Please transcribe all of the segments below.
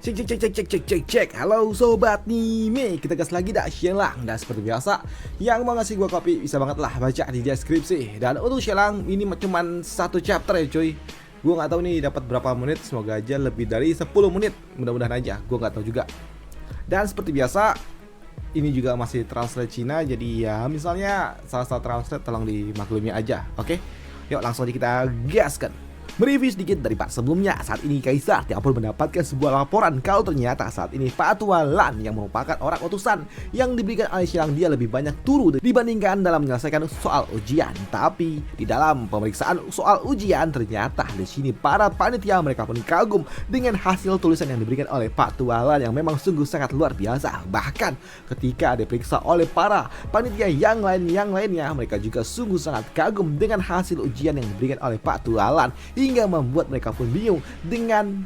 Cek. Halo sobat Nime, kita gas lagi dah Shelang. Dan seperti biasa, yang mau ngasih gua kopi bisa banget lah baca di deskripsi. Dan untuk Shelang ini cuman satu chapter ya cuy. Gua nggak tahu nih dapat berapa menit, semoga aja lebih dari 10 menit. Mudah-mudahan aja, gua nggak tahu juga. Dan seperti biasa, ini juga masih translate Cina, jadi ya misalnya salah satu translate tolong dimaklumi aja, oke? Yuk langsung aja kita gaskan. Mereview sedikit dari part sebelumnya. Saat ini Kaisar Tiapun mendapatkan sebuah laporan kalau ternyata saat ini Pak Tua Lan yang merupakan orang utusan yang diberikan oleh Shelang dia lebih banyak turu dibandingkan dalam menyelesaikan soal ujian. Tapi di dalam pemeriksaan soal ujian ternyata di sini para panitia mereka pun kagum dengan hasil tulisan yang diberikan oleh Pak Tua Lan yang memang sungguh sangat luar biasa. Bahkan ketika diperiksa oleh para panitia yang lainnya mereka juga sungguh sangat kagum dengan hasil ujian yang diberikan oleh Pak Tua Lan, hingga membuat mereka pun bingung dengan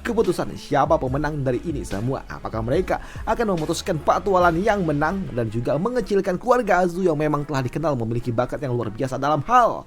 keputusan siapa pemenang dari ini semua. Apakah mereka akan memutuskan Pak Tua Lan yang menang dan juga mengecilkan keluarga Azu yang memang telah dikenal memiliki bakat yang luar biasa dalam hal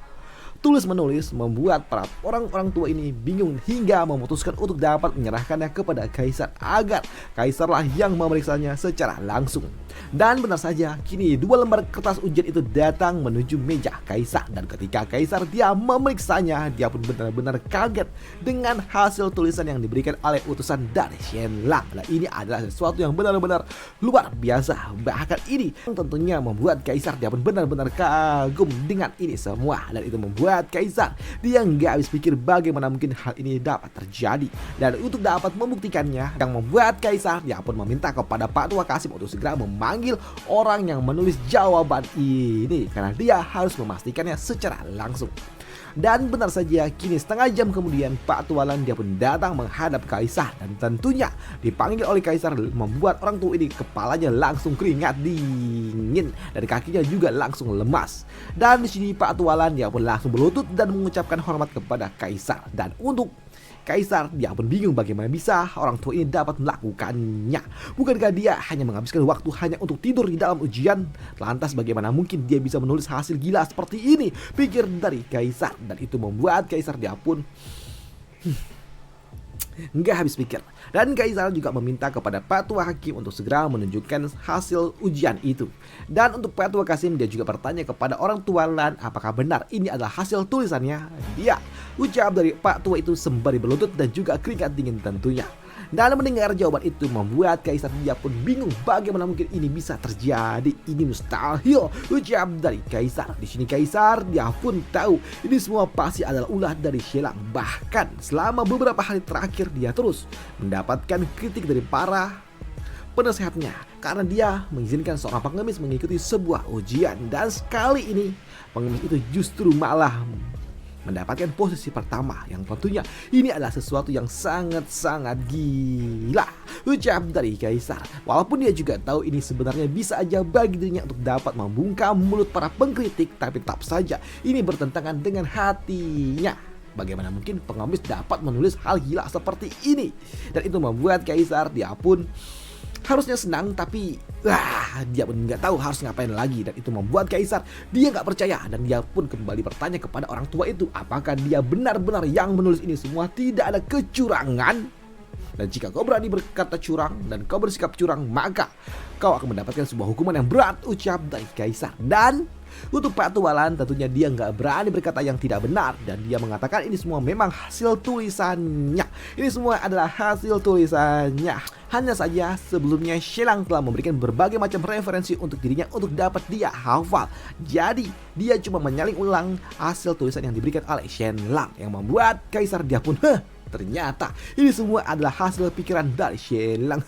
tulis menulis, membuat para orang tua ini bingung hingga memutuskan untuk dapat menyerahkannya kepada Kaisar agar Kaisarlah yang memeriksanya secara langsung. Dan benar saja, kini dua lembar kertas ujian itu datang menuju meja Kaisar, dan ketika Kaisar dia memeriksanya, dia pun benar-benar kaget dengan hasil tulisan yang diberikan oleh utusan dari Shelang. Nah, ini adalah sesuatu yang benar-benar luar biasa. Bahkan ini tentunya membuat Kaisar dia pun benar-benar kagum dengan ini semua, dan itu membuat Kaisar dia nggak habis pikir bagaimana mungkin hal ini dapat terjadi. Dan untuk dapat membuktikannya, yang membuat Kaisar dia pun meminta kepada Pak Tua Kasim untuk segera memanggil orang yang menulis jawaban ini karena dia harus memastikannya secara langsung. Dan benar saja, kini setengah jam kemudian Pak Tua Lan dia pun datang menghadap Kaisar, dan tentunya dipanggil oleh Kaisar membuat orang tua ini kepalanya langsung keringat dingin dan kakinya juga langsung lemas. Dan di sini Pak Tua Lan dia pun langsung berlutut dan mengucapkan hormat kepada Kaisar. Dan untuk Kaisar dia pun bingung bagaimana bisa orang tua ini dapat melakukannya. Bukankah dia hanya menghabiskan waktu hanya untuk tidur di dalam ujian? Lantas bagaimana mungkin dia bisa menulis hasil gila seperti ini? Pikir dari Kaisar, dan itu membuat Kaisar dia pun nggak habis pikir. Dan Kaisar juga meminta kepada Pak Tua Hakim untuk segera menunjukkan hasil ujian itu. Dan untuk Pak Tua Kasim dia juga bertanya kepada orang tua Lan apakah benar ini adalah hasil tulisannya. Ya, ucap dari Pak Tua itu sembari berlutut dan juga keringat dingin tentunya. Dan mendengar jawaban itu membuat Kaisar dia pun bingung bagaimana mungkin ini bisa terjadi. Ini mustahil, ucap dari Kaisar. Di sini Kaisar dia pun tahu ini semua pasti adalah ulah dari Shelang. Bahkan selama beberapa hari terakhir dia terus mendapatkan kritik dari para penasehatnya karena dia mengizinkan seorang pengemis mengikuti sebuah ujian, dan sekali ini pengemis itu justru malah mendapatkan posisi pertama, yang tentunya ini adalah sesuatu yang sangat-sangat gila, ucap dari Kaisar. Walaupun dia juga tahu ini sebenarnya bisa aja bagi dirinya untuk dapat membungkam mulut para pengkritik, tapi tetap saja ini bertentangan dengan hatinya. Bagaimana mungkin pengemis dapat menulis hal gila seperti ini? Dan itu membuat Kaisar dia pun harusnya senang, tapi dia pun nggak tahu harus ngapain lagi. Dan itu membuat Kaisar dia nggak percaya, dan dia pun kembali bertanya kepada orang tua itu apakah dia benar-benar yang menulis ini semua, tidak ada kecurangan. Dan jika kau berani berkata curang dan kau bersikap curang, maka kau akan mendapatkan sebuah hukuman yang berat, ucap dari Kaisar. Dan untuk Pak Tua Lan tentunya dia nggak berani berkata yang tidak benar, dan dia mengatakan ini semua memang hasil tulisannya. Ini semua adalah hasil tulisannya. Hanya saja sebelumnya Shelang telah memberikan berbagai macam referensi untuk dirinya untuk dapat dia hafal. Jadi dia cuma menyalin ulang hasil tulisan yang diberikan oleh Shelang, yang membuat Kaisar dia pun ternyata ini semua adalah hasil pikiran dari Shelang.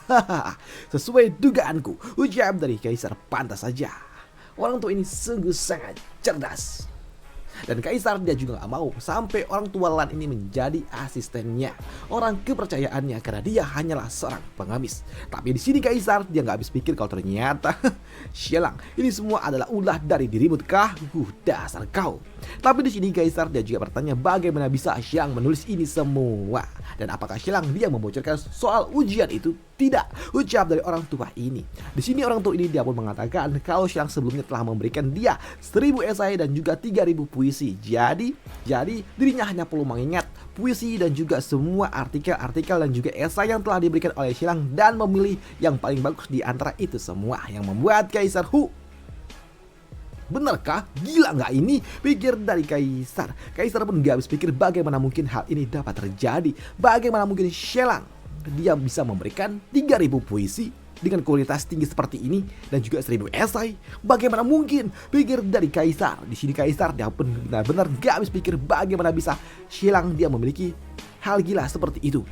Sesuai dugaanku, ucap dari Kaisar. Pantas saja orang tua ini sungguh sangat cerdas. Dan Kaisar dia juga gak mau sampai orang tua Lan ini menjadi asistennya, orang kepercayaannya, karena dia hanyalah seorang pengemis. Tapi di sini Kaisar dia gak habis pikir kalau ternyata Shelang ini semua adalah ulah dari dirimu kah? Dasar kau. Tapi di sini Kaisar dia juga bertanya bagaimana bisa Shelang menulis ini semua, dan apakah Shelang dia membocorkan soal ujian itu? Tidak, ucap dari orang tua ini. Di sini orang tua ini dia pun mengatakan kalau Shelang sebelumnya telah memberikan dia 1000 esai dan juga 3000 puisi. Jadi dirinya hanya perlu mengingat puisi dan juga semua artikel-artikel dan juga esai yang telah diberikan oleh Xilang dan memilih yang paling bagus di antara itu semua yang membuat Kaisar Hu. Benarkah? Gila nggak ini? Pikir dari Kaisar. Kaisar pun gak habis pikir bagaimana mungkin hal ini dapat terjadi. Bagaimana mungkin Xilang dia bisa memberikan 3000 puisi dengan kualitas tinggi seperti ini dan juga 1000 esai. Bagaimana mungkin? Pikir dari Kaisar. Di sini Kaisar dia pun benar-benar gak habis pikir bagaimana bisa Xilang dia memiliki hal gila seperti itu.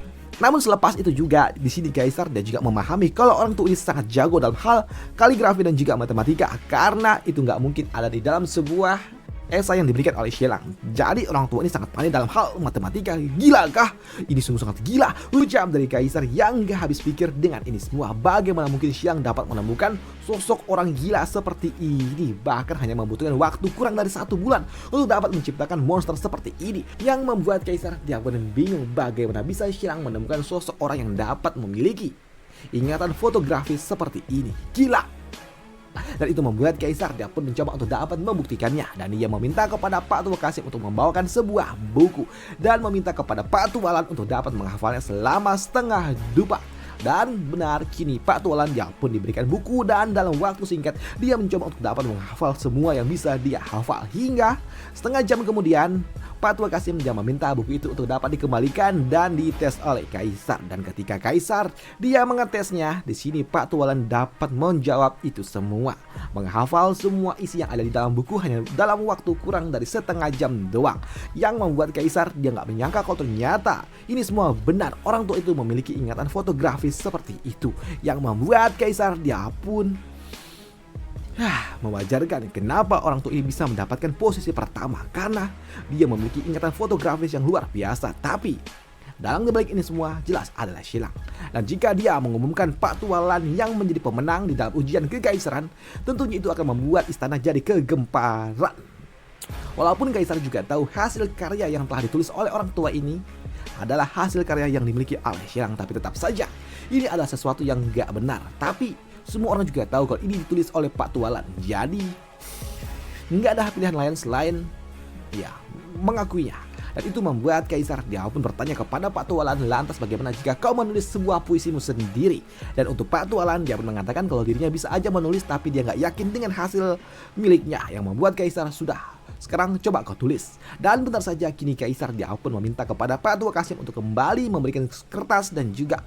Namun selepas itu juga di sini Kaisar dia juga memahami kalau orang tua ini sangat jago dalam hal kaligrafi dan juga matematika, karena itu nggak mungkin ada di dalam sebuah esai yang diberikan oleh Xilang. Jadi orang tua ini sangat pandai dalam hal matematika. Gila kah? Ini sungguh sangat gila. Ucap dari Kaisar yang gak habis pikir dengan ini semua. Bagaimana mungkin Xilang dapat menemukan sosok orang gila seperti ini, bahkan hanya membutuhkan waktu kurang dari 1 bulan untuk dapat menciptakan monster seperti ini, yang membuat Kaisar dia benar bingung bagaimana bisa Xilang menemukan sosok orang yang dapat memiliki ingatan fotografis seperti ini. Gila. Dan itu membuat Kaisar dia pun mencoba untuk dapat membuktikannya, dan dia meminta kepada Pak Tua Kasim untuk membawakan sebuah buku dan meminta kepada Pak Tualan untuk dapat menghafalnya selama setengah dupa. Dan benar, kini Pak Tualan dia pun diberikan buku dan dalam waktu singkat dia mencoba untuk dapat menghafal semua yang bisa dia hafal. Hingga setengah jam kemudian Pak Tua Kasim dia meminta buku itu untuk dapat dikembalikan dan dites oleh Kaisar. Dan ketika Kaisar dia mengetesnya, di sini Pak Tualan dapat menjawab itu semua, menghafal semua isi yang ada di dalam buku hanya dalam waktu kurang dari setengah jam doang. Yang membuat Kaisar dia nggak menyangka kalau ternyata ini semua benar, orang tua itu memiliki ingatan fotografis seperti itu, yang membuat Kaisar dia pun mewajarkan kenapa orang tua ini bisa mendapatkan posisi pertama, karena dia memiliki ingatan fotografis yang luar biasa. Tapi dalam dibalik ini semua jelas adalah Xilang. Dan jika dia mengumumkan Pak Tualan yang menjadi pemenang di dalam ujian kekaisaran, tentunya itu akan membuat istana jadi kegemparan. Walaupun Kaisar juga tahu hasil karya yang telah ditulis oleh orang tua ini adalah hasil karya yang dimiliki oleh Xilang, tapi tetap saja ini adalah sesuatu yang gak benar. Tapi semua orang juga tahu kalau ini ditulis oleh Pak Tualan, jadi nggak ada pilihan lain selain mengakuinya. Dan itu membuat Kaisar dia pun bertanya kepada Pak Tualan, lantas bagaimana jika kau menulis sebuah puisimu sendiri? Dan untuk Pak Tualan dia pun mengatakan kalau dirinya bisa aja menulis, tapi dia nggak yakin dengan hasil miliknya, yang membuat Kaisar sudah, sekarang coba kau tulis. Dan benar saja kini Kaisar dia pun meminta kepada Pak Tua Kasim untuk kembali memberikan kertas dan juga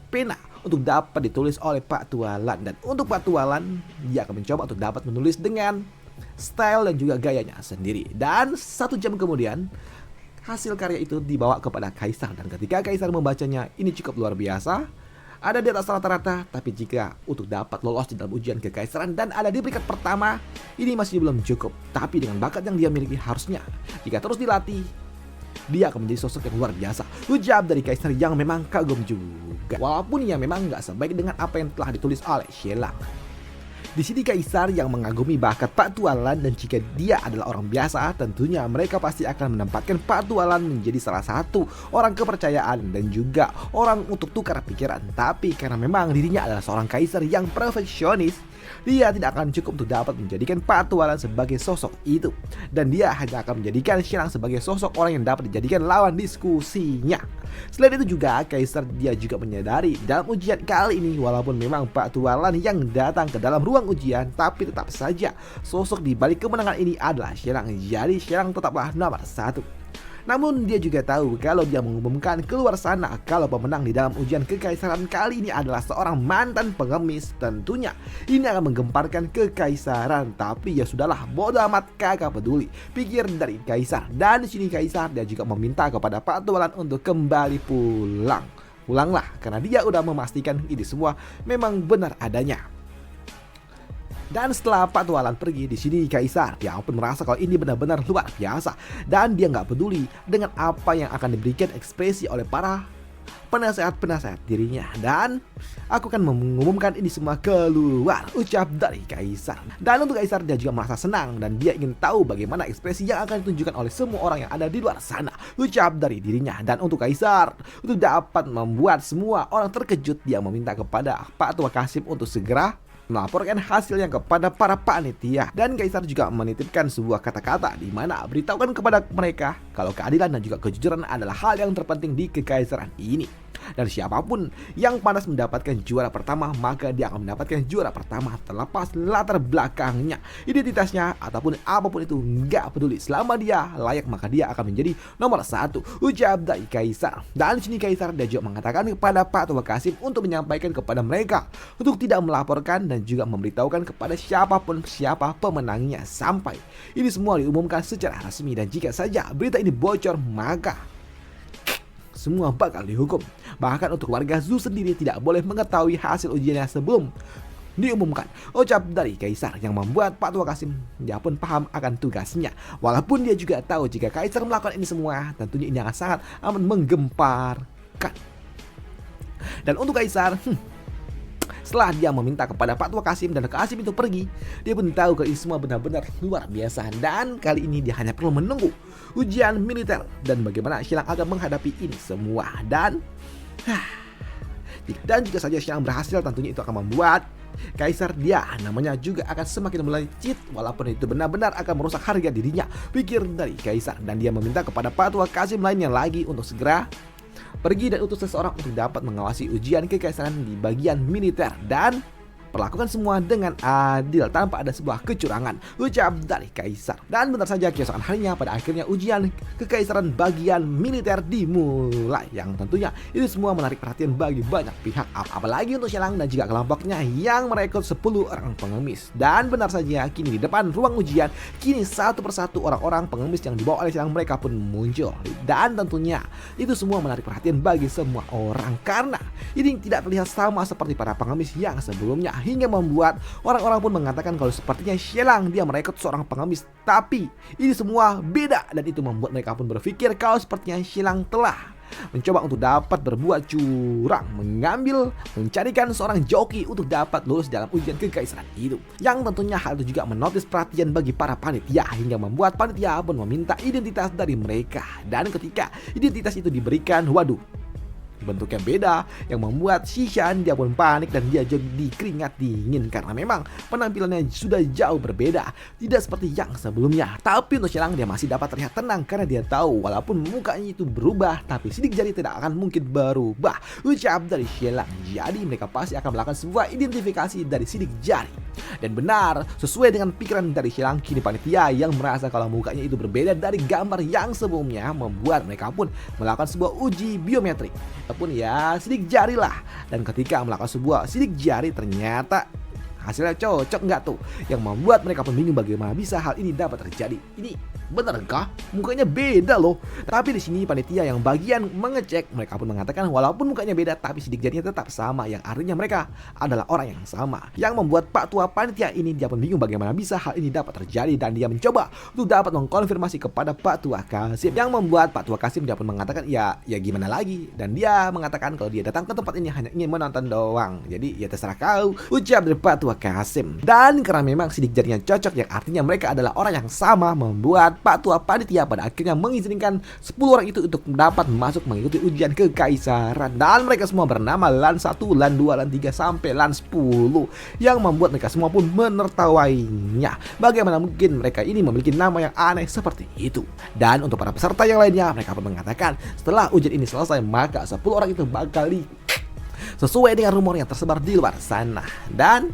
pena untuk dapat ditulis oleh Pak Tualan. Dan untuk Pak Tualan dia akan mencoba untuk dapat menulis dengan style dan juga gayanya sendiri. Dan 1 jam kemudian hasil karya itu dibawa kepada Kaisar, dan ketika Kaisar membacanya ini cukup luar biasa, ada di atas rata-rata. Tapi jika untuk dapat lolos di dalam ujian kekaisaran dan ada di peringkat pertama, ini masih belum cukup. Tapi dengan bakat yang dia miliki, harusnya jika terus dilatih dia akan menjadi sosok yang luar biasa. Ucap dari Kaisar yang memang kagum juga, walaupun ia memang gak sebaik dengan apa yang telah ditulis oleh Xilang. Di sini Kaisar yang mengagumi bakat Pak Tualan, dan jika dia adalah orang biasa, tentunya mereka pasti akan menempatkan Pak Tualan menjadi salah satu orang kepercayaan dan juga orang untuk tukar pikiran. Tapi karena memang dirinya adalah seorang Kaisar yang perfeksionis, dia tidak akan cukup untuk dapat menjadikan Pak Tualan sebagai sosok itu, dan dia hanya akan menjadikan Xilang sebagai sosok orang yang dapat dijadikan lawan diskusinya. Selain itu juga Kaisar dia juga menyadari dalam ujian kali ini, walaupun memang Pak Tualan yang datang ke dalam ruang ujian, tapi tetap saja sosok di balik kemenangan ini adalah Xilang. Jadi Xilang tetaplah nomor 1. Namun dia juga tahu kalau dia mengumumkan keluar sana kalau pemenang di dalam ujian kekaisaran kali ini adalah seorang mantan pengemis, tentunya ini akan menggemparkan kekaisaran. Tapi ya sudahlah, bodoh amat, kagak peduli, pikir dari Kaisar. Dan di sini Kaisar dia juga meminta kepada Pak Tualan untuk kembali pulang. Pulanglah, karena dia udah memastikan ini semua memang benar adanya. Dan setelah Pak Tualan pergi, di sini Kaisar dia pun merasa kalau ini benar-benar luar biasa, dan dia nggak peduli dengan apa yang akan diberikan ekspresi oleh para penasehat-penasehat dirinya. Dan aku akan mengumumkan ini semua keluar, ucap dari Kaisar. Dan untuk Kaisar dia juga merasa senang, dan dia ingin tahu bagaimana ekspresi yang akan ditunjukkan oleh semua orang yang ada di luar sana, ucap dari dirinya. Dan untuk Kaisar, untuk dapat membuat semua orang terkejut, dia meminta kepada Pak Tua Kasim untuk segera melaporkan hasilnya kepada para panitia. Dan Kaisar juga menitipkan sebuah kata-kata di mana beritahukan kepada mereka kalau keadilan dan juga kejujuran adalah hal yang terpenting di kekaisaran ini. Dan siapapun yang pantas mendapatkan juara pertama, maka dia akan mendapatkan juara pertama terlepas latar belakangnya, identitasnya, ataupun apapun itu, nggak peduli. Selama dia layak, maka dia akan menjadi nomor 1, ucap dari Kaisar. Dan sini Kaisar dia juga mengatakan kepada Pak Tua Qasim untuk menyampaikan kepada mereka untuk tidak melaporkan dan juga memberitahukan kepada siapapun siapa pemenangnya sampai ini semua diumumkan secara resmi. Dan jika saja berita ini bocor, maka semua bakal dihukum. Bahkan untuk warga Zoo sendiri tidak boleh mengetahui hasil ujiannya sebelum diumumkan, ucap dari Kaisar, yang membuat Pak Tua Qasim dia pun paham akan tugasnya. Walaupun dia juga tahu jika Kaisar melakukan ini semua, tentunya ini akan sangat amat menggemparkan. Dan untuk Kaisar, setelah dia meminta kepada Pak Tua Qasim dan Qasim itu pergi, dia pun tahu kalau ini semua benar-benar luar biasa. Dan kali ini dia hanya perlu menunggu ujian militer dan bagaimana Xilang akan menghadapi ini semua. Dan jika saja Xilang berhasil, tentunya itu akan membuat Kaisar dia namanya juga akan semakin melejit, walaupun itu benar-benar akan merusak harga dirinya, pikir dari Kaisar. Dan dia meminta kepada Pak Tua Qasim lainnya lagi untuk segera pergi dan utus seseorang untuk dapat mengawasi ujian kekaisaran di bagian militer dan perlakukan semua dengan adil tanpa ada sebuah kecurangan, ucap dari Kaisar. Dan benar saja keesokan harinya pada akhirnya ujian kekaisaran bagian militer dimulai, yang tentunya itu semua menarik perhatian bagi banyak pihak, apalagi untuk Xilang dan juga kelompoknya yang merekrut 10 orang pengemis. Dan benar saja kini di depan ruang ujian, kini satu persatu orang-orang pengemis yang dibawa oleh Xilang mereka pun muncul. Dan tentunya itu semua menarik perhatian bagi semua orang karena ini tidak terlihat sama seperti para pengemis yang sebelumnya, hingga membuat orang-orang pun mengatakan kalau sepertinya Xilang dia merekrut seorang pengemis. Tapi ini semua beda, dan itu membuat mereka pun berpikir kalau sepertinya Xilang telah mencoba untuk dapat berbuat curang, mencarikan seorang joki untuk dapat lulus dalam ujian kekaisaran itu. Yang tentunya hal itu juga menotis perhatian bagi para panitia, hingga membuat panitia pun meminta identitas dari mereka. Dan ketika identitas itu diberikan, waduh, bentuknya beda, yang membuat Xishan dia pun panik dan dia jadi keringat dingin karena memang penampilannya sudah jauh berbeda, tidak seperti yang sebelumnya. Tapi untuk Xilang dia masih dapat terlihat tenang karena dia tahu walaupun mukanya itu berubah, tapi sidik jari tidak akan mungkin berubah, ucap dari Xilang. Jadi mereka pasti akan melakukan sebuah identifikasi dari sidik jari. Dan benar, sesuai dengan pikiran dari Xilang, kini panitia yang merasa kalau mukanya itu berbeda dari gambar yang sebelumnya membuat mereka pun melakukan sebuah uji biometrik ataupun ya sidik jari lah. Dan ketika melakukan sebuah sidik jari, ternyata hasilnya cocok nggak tuh, yang membuat mereka pun bingung bagaimana bisa hal ini dapat terjadi. Ini benarkah? Mukanya beda loh. Tapi di sini panitia yang bagian mengecek, mereka pun mengatakan walaupun mukanya beda tapi sidik jarinya tetap sama, yang artinya mereka adalah orang yang sama. Yang membuat Pak Tua panitia ini dia pun bingung bagaimana bisa hal ini dapat terjadi, dan dia mencoba untuk dapat mengkonfirmasi kepada Pak Tua Qasim, yang membuat Pak Tua Qasim dia pun mengatakan ya gimana lagi, dan dia mengatakan kalau dia datang ke tempat ini hanya ingin menonton doang. Jadi ya terserah kau, ucap dari Pak Tua Qasim. Dan karena memang sidik jarinya cocok, yang artinya mereka adalah orang yang sama, membuat Pak Tua panitia pada akhirnya mengizinkan 10 orang itu untuk dapat masuk mengikuti ujian kekaisaran. Dan mereka semua bernama LAN 1, LAN 2, LAN 3 sampai LAN 10, yang membuat mereka semua pun menertawainya. Bagaimana mungkin mereka ini memiliki nama yang aneh seperti itu. Dan untuk para peserta yang lainnya, mereka pun mengatakan setelah ujian ini selesai, maka 10 orang itu bakal sesuai dengan rumor yang tersebar di luar sana. Dan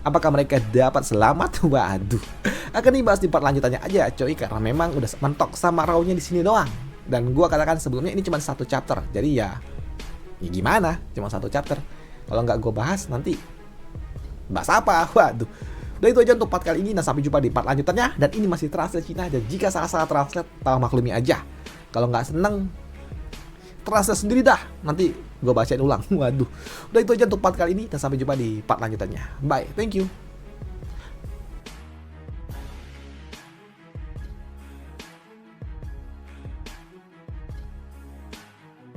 apakah mereka dapat selamat? Waduh, akan dibahas di part lanjutannya aja coy, karena memang udah mentok sama rawnya di sini doang. Dan gua katakan sebelumnya ini cuma satu chapter, jadi ya gimana, cuma satu chapter. Kalau nggak gua bahas nanti bahas apa? Waduh. Udah itu aja untuk part kali ini, dan sampai jumpa di part lanjutannya. Dan ini masih translate Cina, dan jika salah-salah translate tolong maklumi aja. Kalau nggak seneng, translate sendiri dah, nanti gue bacain ulang. Waduh. Udah itu aja untuk part kali ini, dan sampai jumpa di part lanjutannya. Bye, thank you.